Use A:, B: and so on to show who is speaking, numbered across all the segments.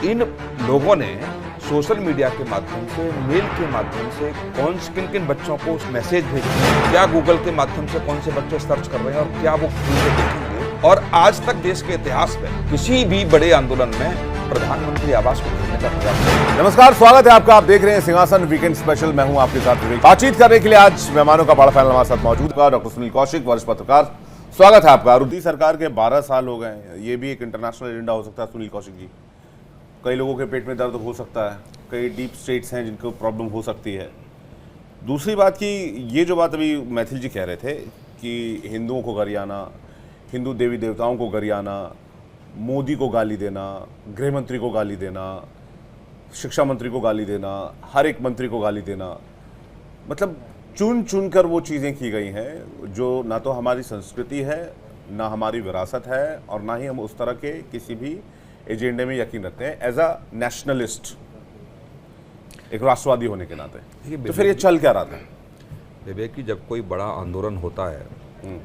A: इन लोगों ने social media के माध्यम से, मेल के माध्यम से किन किन बच्चों को मैसेज भेजे, क्या गूगल के माध्यम से कौन से बच्चे सर्च कर रहे हैं और क्या वो देखेंगे। और आज तक देश के इतिहास में किसी भी बड़े आंदोलन में प्रधानमंत्री आवास को घेरने का प्रयास।
B: नमस्कार, स्वागत है आपका। आप देख रहे हैं सिंहासन वीकेंड स्पेशल। मैं हूं आपके साथ विवेक। बातचीत करने के लिए आज मेहमानों का बड़ा पैनल हमारे साथ मौजूद है। डॉक्टर सुनील कौशिक, वरिष्ठ पत्रकार, स्वागत है आपका। मोदी सरकार के 12 साल हो गए, ये भी एक इंटरनेशनल एजेंडा हो सकता है सुनील कौशिक जी। कई लोगों के पेट में दर्द हो सकता है, कई डीप स्टेट्स हैं जिनको प्रॉब्लम हो सकती है। दूसरी बात कि ये जो बात अभी मैथिल जी कह रहे थे कि हिंदुओं को गरियाना, हिंदू देवी देवताओं को गरियाना, मोदी को गाली देना, गृह मंत्री को गाली देना, शिक्षा मंत्री को गाली देना, हर एक मंत्री को गाली देना, मतलब चुन चुन कर वो चीज़ें की गई हैं जो ना तो हमारी संस्कृति है, ना हमारी विरासत है, और ना ही हम उस तरह के किसी भी एजेंडे में यकीन रखते हैं एज अ नेशनलिस्ट, एक राष्ट्रवादी होने के नाते। तो फिर ये चल क्या रहा था
A: विवेक की? जब कोई बड़ा आंदोलन होता है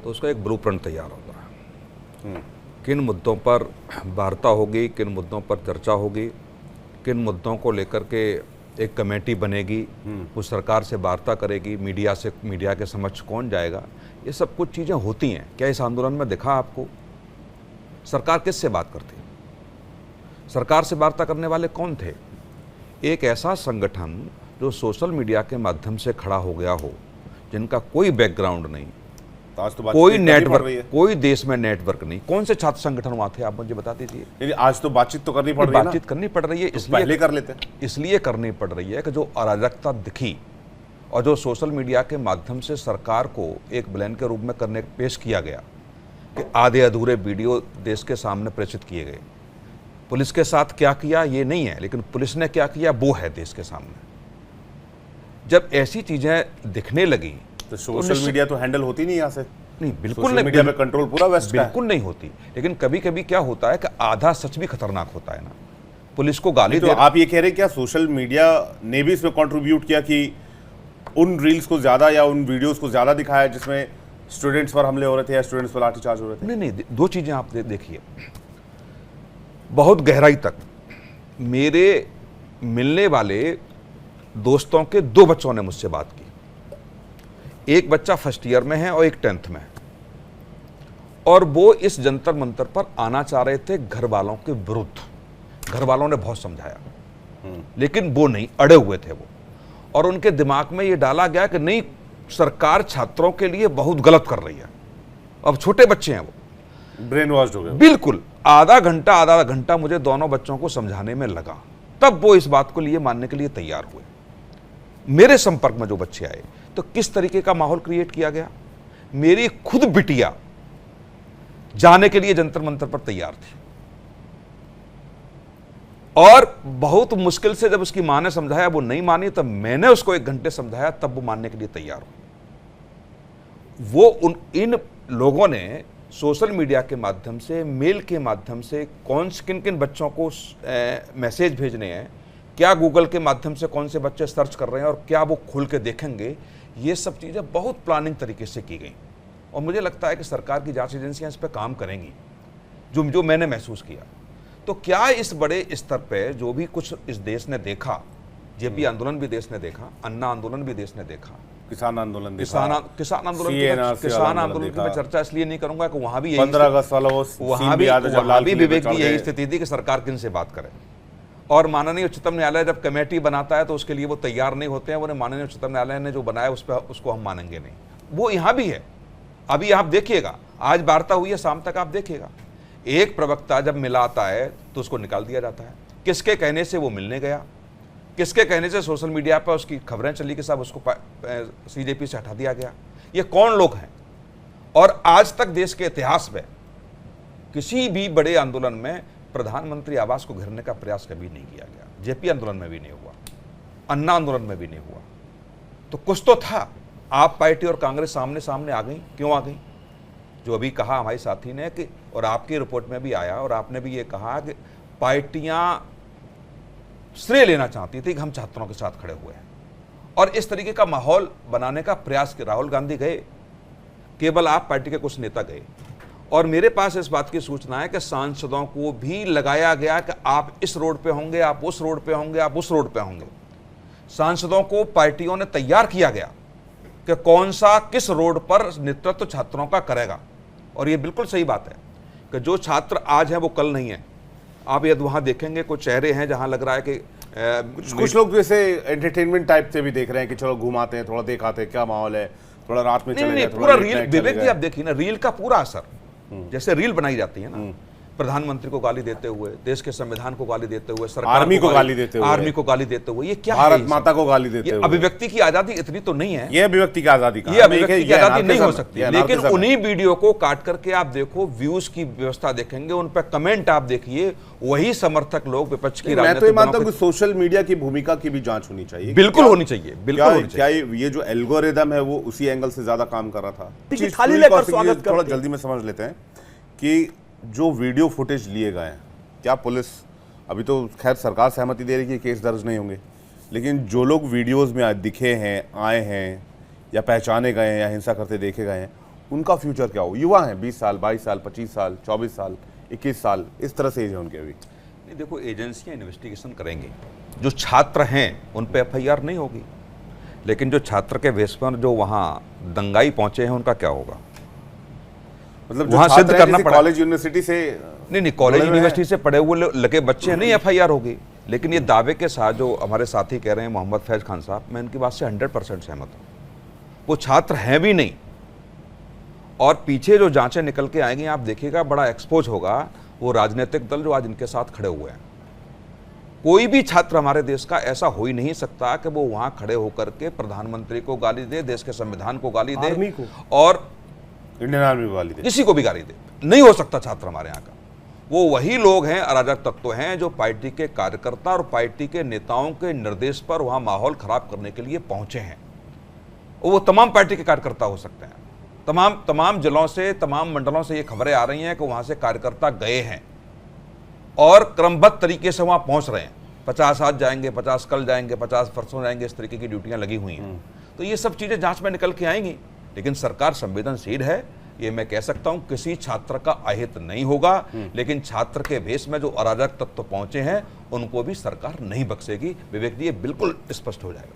A: तो उसका एक ब्लूप्रिंट तैयार होता है। किन मुद्दों पर वार्ता होगी, किन मुद्दों पर चर्चा होगी, किन मुद्दों को लेकर के एक कमेटी बनेगी, वो सरकार से वार्ता करेगी, मीडिया के समक्ष कौन जाएगा, ये सब कुछ चीज़ें होती हैं। क्या इस आंदोलन में दिखा आपको? सरकार किससे बात करती? सरकार से वार्ता करने वाले कौन थे? एक ऐसा संगठन जो सोशल मीडिया के माध्यम से खड़ा हो गया हो, जिनका कोई बैकग्राउंड नहीं,
B: तो
A: कोई नेटवर्क, कोई देश में नेटवर्क नहीं। कौन से छात्र संगठन वहां थे, आप मुझे बता दीजिए।
B: आज तो बातचीत तो करनी पड़ रही है,
A: बातचीत करनी पड़ रही है,
B: तो इसलिए पहले कर लेते हैं।
A: इसलिए करनी पड़ रही है कि जो अराजकता दिखी और जो सोशल मीडिया के माध्यम से सरकार को एक ब्लेन के रूप में पेश किया गया कि आधे अधूरे वीडियो देश के सामने प्रेषित किए गए। पुलिस के साथ क्या किया ये नहीं है, लेकिन पुलिस ने क्या किया वो है देश के सामने। जब ऐसी चीजें दिखने लगी
B: तो सोशल मीडिया तो हैंडल होती नहीं यहाँ से।
A: नहीं, बिल्कुल नहीं।
B: मीडिया में कंट्रोल पूरा वेस्ट का है।
A: बिल्कुल नहीं होती, लेकिन कभी कभी क्या होता है कि आधा सच भी खतरनाक होता है ना। पुलिस को गाली
B: तो आप ये कह रहे हैं क्या सोशल मीडिया ने भी इसमें कंट्रीब्यूट किया कि उन रील्स को ज्यादा या उन वीडियोस को ज्यादा दिखाया जिसमें स्टूडेंट्स पर हमले हो रहे थे या स्टूडेंट्स पर लाठीचार्ज हो रहे थे?
A: नहीं, दो चीजें आप देखिए बहुत गहराई तक। मेरे मिलने वाले दोस्तों के 2 बच्चों ने मुझसे बात की। एक बच्चा फर्स्ट ईयर में है और एक 10th में है, और वो इस जंतर मंतर पर आना चाह रहे थे घर वालों के विरुद्ध। घर वालों ने बहुत समझाया, लेकिन वो नहीं, अड़े हुए थे वो। और उनके दिमाग में ये डाला गया कि नहीं, सरकार छात्रों के लिए बहुत गलत कर रही है। अब छोटे बच्चे हैं, वो
B: ब्रेन वॉश हो गए।
A: बिल्कुल। आधा घंटा मुझे दोनों बच्चों को समझाने में लगा, तब वो इस बात को लिए मानने के लिए तैयार हुए। मेरे संपर्क में जो बच्चे आए तो किस तरीके का माहौल क्रिएट किया गया। मेरी खुद बिटिया जाने के लिए जंतर मंतर पर तैयार थी, और बहुत मुश्किल से जब उसकी मां ने समझाया वो नहीं मानी, तब मैंने उसको 1 घंटे समझाया, तब वो मानने के लिए तैयार हुई। इन लोगों ने सोशल मीडिया के माध्यम से, मेल के माध्यम से किन किन बच्चों को मैसेज भेजने हैं, क्या गूगल के माध्यम से कौन से बच्चे सर्च कर रहे हैं और क्या वो खोल के देखेंगे, ये सब चीज़ें बहुत प्लानिंग तरीके से की गई। और मुझे लगता है कि सरकार की जांच एजेंसियां इस पर काम करेंगी, जो मैंने महसूस किया। तो क्या इस बड़े स्तर पे जो भी कुछ इस देश ने देखा, जेपी आंदोलन भी देश ने देखा, अन्ना आंदोलन भी देश ने देखा, किसान आंदोलन की मैं चर्चा इसलिए नहीं करूंगा कि वहां भी
B: 15 अगस्त वाला
A: वहां भी विवेक की यही स्थिति थी कि सरकार किन से बात करे। और माननीय उच्चतम न्यायालय जब कमेटी बनाता है तो उसके लिए वो तैयार नहीं होते हैं। वो माननीय उच्चतम न्यायालय ने जो बनाया उसको हम मानेंगे नहीं। वो यहां भी है। अभी आप देखिएगा, आज वार्ता हुई है, शाम तक आप देखिएगा, एक प्रवक्ता जब मिला आता है तो उसको निकाल दिया जाता है। किसके कहने से वो मिलने गया, किसके कहने से सोशल मीडिया पर उसकी खबरें चली कि साहब उसको सीजेपी से हटा दिया गया। ये कौन लोग हैं? और आज तक देश के इतिहास में किसी भी बड़े आंदोलन में प्रधानमंत्री आवास को घेरने का प्रयास कभी नहीं किया गया। जेपी आंदोलन में भी नहीं हुआ, अन्ना आंदोलन में भी नहीं हुआ। तो कुछ तो था। आप पार्टी और कांग्रेस सामने सामने आ गई। क्यों आ गई? जो अभी कहा हमारे साथी ने कि, और आपकी रिपोर्ट में भी आया और आपने भी ये कहा कि पार्टियां श्रेय लेना चाहती थी कि हम छात्रों के साथ खड़े हुए हैं, और इस तरीके का माहौल बनाने का प्रयास किया। राहुल गांधी गए, केवल आप पार्टी के कुछ नेता गए, और मेरे पास इस बात की सूचना है कि सांसदों को भी लगाया गया कि आप इस रोड पे होंगे, आप उस रोड पे होंगे, आप उस रोड पे होंगे। सांसदों को पार्टियों ने तैयार किया गया कि कौन सा किस रोड पर नेतृत्व छात्रों का करेगा। और ये बिल्कुल सही बात है कि जो छात्र आज हैं वो कल नहीं है। आप यदि वहां देखेंगे कुछ चेहरे हैं जहां लग रहा है कि
B: कुछ लोग जैसे एंटरटेनमेंट टाइप से भी देख रहे हैं कि चलो घुमाते हैं, थोड़ा दिखाते हैं क्या माहौल है, थोड़ा रात में चले जाए,
A: पूरा रील विवेक जी आप देखिए ना, रील का पूरा असर, जैसे रील बनाई जाती है ना, प्रधानमंत्री को गाली देते हुए, देश के संविधान को गाली देते हुए, सरकार
B: आर्मी को गाली देते हुए,
A: ये क्या
B: भारत माता को गाली देते हुए।
A: अभिव्यक्ति की आजादी इतनी तो नहीं है,
B: ये अभिव्यक्ति की आजादी
A: ये अभिव्यक्ति की आजादी नहीं हो सकती। लेकिन उन्हीं वीडियो को काट करके आप देखो, व्यूज की व्यवस्था देखेंगे, उन पर कमेंट आप देखिए, वही समर्थक लोग विपक्ष की
B: मैं तो ये मानता हूं कि सोशल मीडिया की भूमिका की भी जांच होनी चाहिए।
A: बिल्कुल होनी चाहिए, बिल्कुल होनी चाहिए।
B: क्या ये जो एल्गोरिदम है वो उसी एंगल से ज्यादा काम कर रहा था? थोड़ा जल्दी में समझ लेते हैं कि जो वीडियो फुटेज लिए गए हैं, क्या पुलिस, अभी तो खैर सरकार सहमति दे रही है कि केस दर्ज नहीं होंगे, लेकिन जो लोग वीडियोस में दिखे हैं, आए हैं या पहचाने गए हैं या हिंसा करते देखे गए हैं, उनका फ्यूचर क्या हो? युवा हैं, 20 साल, 22 साल, 25 साल, 24 साल, 21 साल, इस तरह से एज है उनके अभी।
A: नहीं, देखो एजेंसियां इन्वेस्टिगेशन करेंगी। जो छात्र हैं उन पे FIR नहीं होगी, लेकिन जो छात्र के बेस पर जो वहाँ दंगाई पहुंचे हैं उनका क्या होगा?
B: मतलब वहां सिद्ध करना पड़ा, कॉलेज यूनिवर्सिटी से
A: नहीं, कॉलेज यूनिवर्सिटी से पढ़े हुए लगे बच्चे नहीं FIR होगी। लेकिन ये दावे के साथ जो हमारे साथी कह रहे हैं मोहम्मद फैज खान साहब, मैं इनकी बात से 100% सहमत हूँ। वो छात्र हैं भी नहीं, और पीछे जो जांचें निकल के आएंगी आप देखिएगा, बड़ा एक्सपोज होगा वो राजनीतिक दल जो आज इनके साथ खड़े हुए हैं। कोई भी छात्र हमारे देश का ऐसा हो ही नहीं सकता कि वो वहां खड़े होकर के प्रधानमंत्री को गाली दे, देश के संविधान को गाली दे और
B: इंडियन आर्मी को गाली दे,
A: किसी को भी गाली दे। नहीं हो सकता छात्र हमारे यहाँ का। वो वही लोग हैं, अराजक तत्व हैं, जो पार्टी के कार्यकर्ता और पार्टी के नेताओं के निर्देश पर वहां माहौल खराब करने के लिए पहुंचे हैं। वो तमाम पार्टी के कार्यकर्ता हो सकते हैं। तमाम जिलों से, तमाम मंडलों से ये खबरें आ रही हैं कि वहां से कार्यकर्ता गए हैं और क्रमबद्ध तरीके से वहां पहुंच रहे हैं। 50 आज जाएंगे, 50 कल जाएंगे, 50 परसों जाएंगे, इस तरीके की ड्यूटियां लगी हुई हैं। तो ये सब चीजें जांच में निकल के आएंगी। लेकिन सरकार संवेदनशील है, ये मैं कह सकता हूं। किसी छात्र का अहित नहीं होगा, लेकिन छात्र के भेष में जो अराजक तत्व पहुंचे हैं उनको भी सरकार नहीं बख्शेगी। विवेक जी, ये बिल्कुल स्पष्ट हो जाएगा।